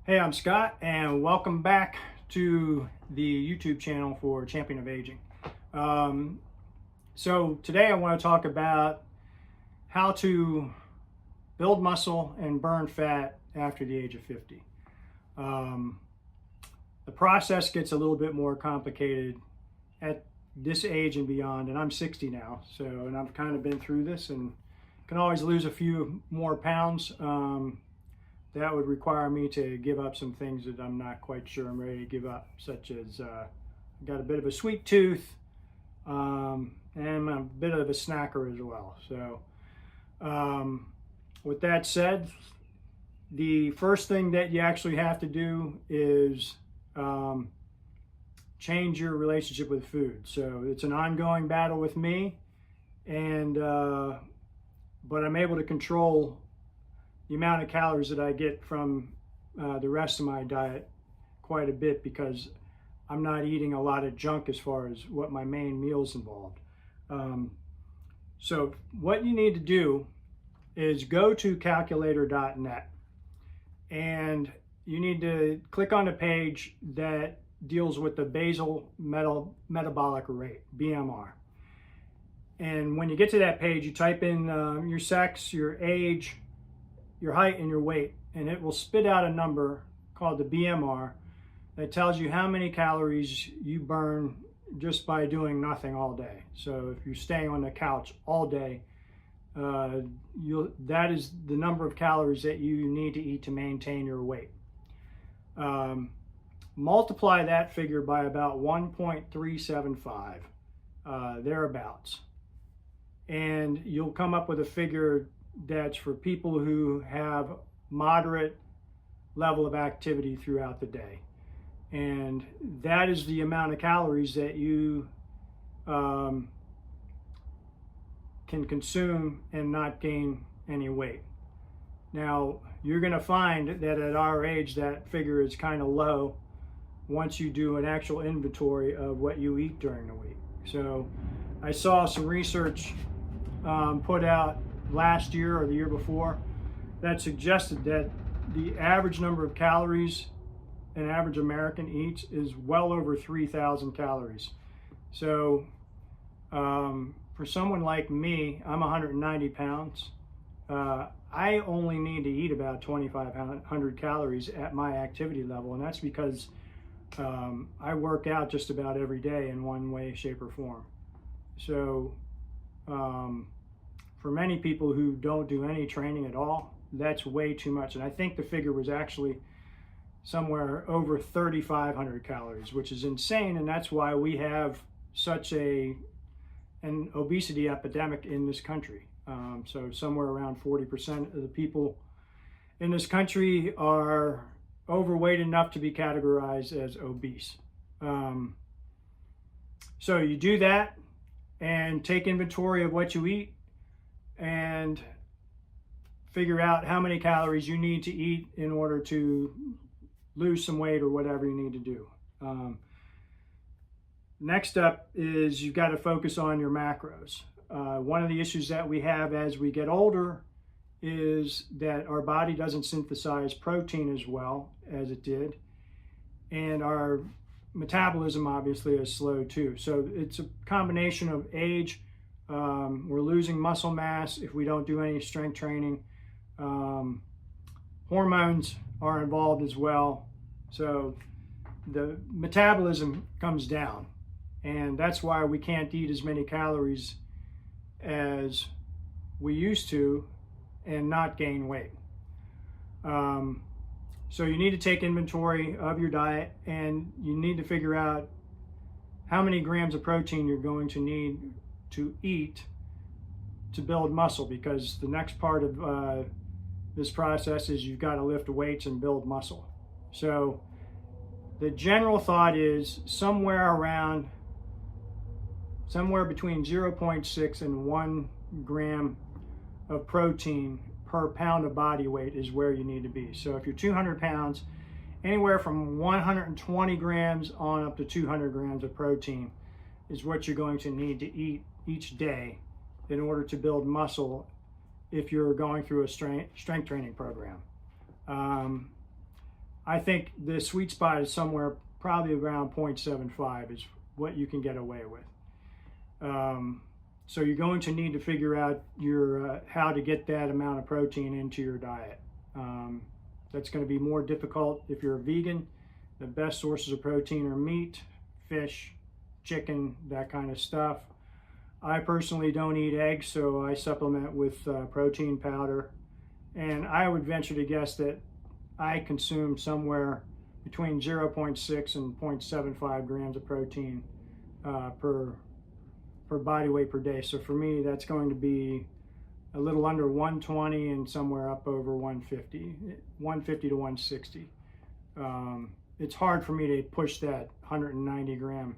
Hey, I'm Scott, and welcome back to the YouTube channel for Champion of Aging. Um, so today I want to talk about how to build muscle and burn fat after the age of 50. Um, the process gets a little bit more complicated at this age and beyond, and I'm 60 now, and I've kind of been through this and can always lose a few more pounds. That would require me to give up some things that I'm not quite sure I'm ready to give up, such as got a bit of a sweet tooth, and I'm a bit of a snacker as well. So with that said, the first thing that you actually have to do is change your relationship with food. So it's an ongoing battle with me, and but I'm able to control the amount of calories that I get from the rest of my diet quite a bit, because I'm not eating a lot of junk as far as what my main meals involved. So what you need to do is go to calculator.net, and you need to click on the page that deals with the basal metabolic rate, BMR. And when you get to that page, you type in your sex, your age, your height, and your weight, and it will spit out a number called the BMR that tells you how many calories you burn just by doing nothing all day. So if you're staying on the couch all day, that is the number of calories that you need to eat to maintain your weight. Multiply that figure by about 1.375, thereabouts, and you'll come up with a figure that's for people who have moderate level of activity throughout the day. And that is the amount of calories that you can consume and not gain any weight. Now, you're going to find that at our age, that figure is kind of low once you do an actual inventory of what you eat during the week. So I saw some research put out last year or the year before that suggested that the average number of calories an average American eats is well over 3,000 calories. So for someone like me, I'm 190 pounds. I only need to eat about 2,500 calories at my activity level, and that's because I work out just about every day in one way, shape, or form. So for many people who don't do any training at all, that's way too much. And I think the figure was actually somewhere over 3,500 calories, which is insane. And that's why we have such an obesity epidemic in this country. So somewhere around 40% of the people in this country are overweight enough to be categorized as obese. So you do that and take inventory of what you eat and figure out how many calories you need to eat in order to lose some weight or whatever you need to do. Next up is you've got to focus on your macros. One of the issues that we have as we get older is that our body doesn't synthesize protein as well as it did, and our metabolism obviously is slow too. So it's a combination of age. We're losing muscle mass if we don't do any strength training. Hormones are involved as well. So the metabolism comes down, and that's why we can't eat as many calories as we used to and not gain weight. So you need to take inventory of your diet, and you need to figure out how many grams of protein you're going to need to eat to build muscle, because the next part of this process is you've got to lift weights and build muscle. So the general thought is somewhere between 0.6 and 1 gram of protein per pound of body weight is where you need to be. So if you're 200 pounds, anywhere from 120 grams on up to 200 grams of protein is what you're going to need to eat each day in order to build muscle if you're going through a strength training program. I think the sweet spot is somewhere probably around 0.75 is what you can get away with. So you're going to need to figure out your how to get that amount of protein into your diet. That's going to be more difficult if you're a vegan. The best sources of protein are meat, fish, chicken, that kind of stuff. I personally don't eat eggs, so I supplement with protein powder. And I would venture to guess that I consume somewhere between 0.6 and 0.75 grams of protein per body weight per day. So for me, that's going to be a little under 120 and somewhere up over 150 to 160. It's hard for me to push that 190 gram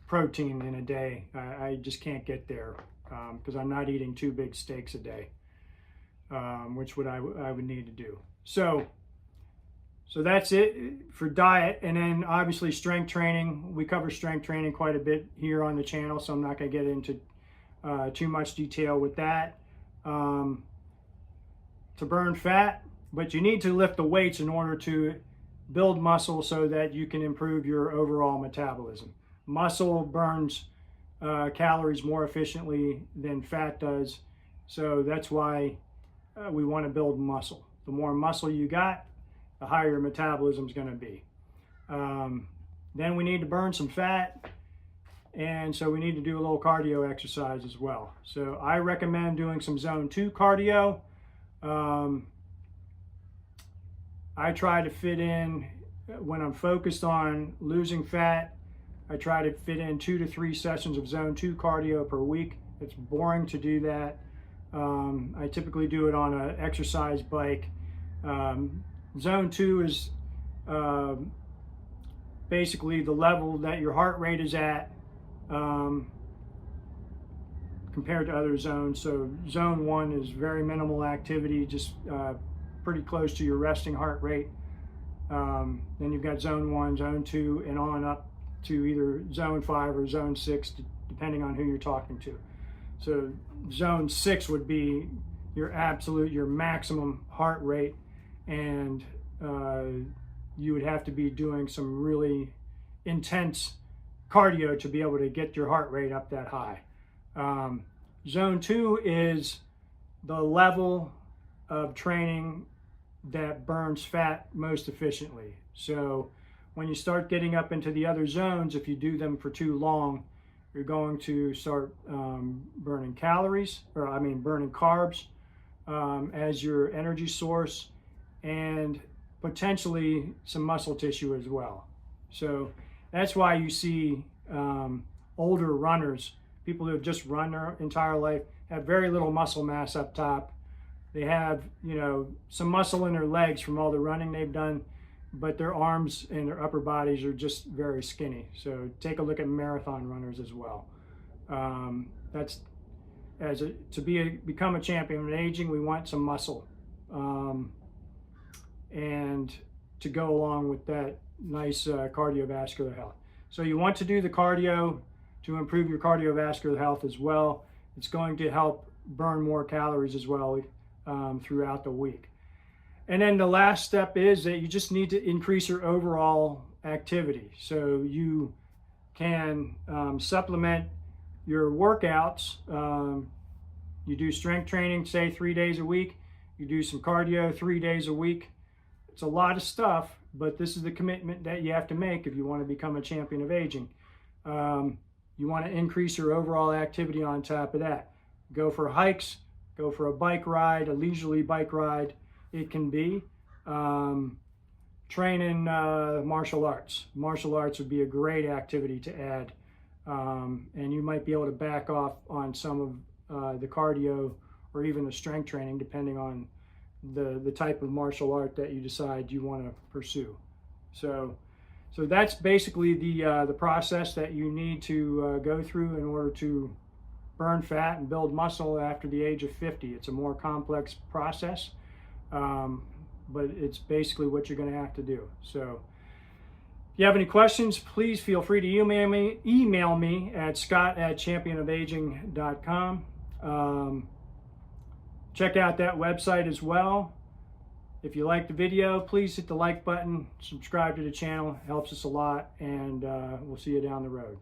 protein in a day. I just can't get there because I'm not eating 2 big steaks a day, which I would need to do. So that's it for diet. And then obviously strength training. We cover strength training quite a bit here on the channel, so I'm not going to get into too much detail with that. To burn fat, but you need to lift the weights in order to build muscle so that you can improve your overall metabolism. Muscle burns calories more efficiently than fat does, so that's why we want to build muscle. The more muscle you got, the higher your metabolism is going to be. Then we need to burn some fat, and so we need to do a little cardio exercise as well. So I recommend doing some zone 2 cardio. I try to fit in, when I'm focused on losing fat, I try to fit in 2 to 3 sessions of zone 2 cardio per week. It's boring to do that. I typically do it on an exercise bike. Zone 2 is basically the level that your heart rate is at compared to other zones. So zone 1 is very minimal activity, just pretty close to your resting heart rate. Then you've got zone 1, zone 2, and on up to either zone 5 or zone 6, depending on who you're talking to. So zone 6 would be your maximum heart rate, and you would have to be doing some really intense cardio to be able to get your heart rate up that high. Zone 2 is the level of training that burns fat most efficiently. So when you start getting up into the other zones, if you do them for too long, you're going to start burning carbs as your energy source, and potentially some muscle tissue as well. So that's why you see older runners, people who have just run their entire life, have very little muscle mass up top. They have, some muscle in their legs from all the running they've done, but their arms and their upper bodies are just very skinny. So take a look at marathon runners as well. Become a champion in aging, we want some muscle, and to go along with that nice cardiovascular health. So you want to do the cardio to improve your cardiovascular health as well. It's going to help burn more calories as well throughout the week. And then the last step is that you just need to increase your overall activity. So you can supplement your workouts. You do strength training, say 3 days a week. You do some cardio 3 days a week. It's a lot of stuff, but this is the commitment that you have to make if you want to become a champion of aging. You want to increase your overall activity on top of that. Go for hikes, go for a bike ride, a leisurely bike ride. It can be training martial arts. Martial arts would be a great activity to add, and you might be able to back off on some of the cardio or even the strength training, depending on the type of martial art that you decide you want to pursue. So that's basically the process that you need to go through in order to burn fat and build muscle after the age of 50. It's a more complex process, but it's basically what you're going to have to do. So if you have any questions, please feel free to email me at scott@championofaging.com. Check out that website as well. If you like the video, please hit the like button, subscribe to the channel, it helps us a lot, and we'll see you down the road.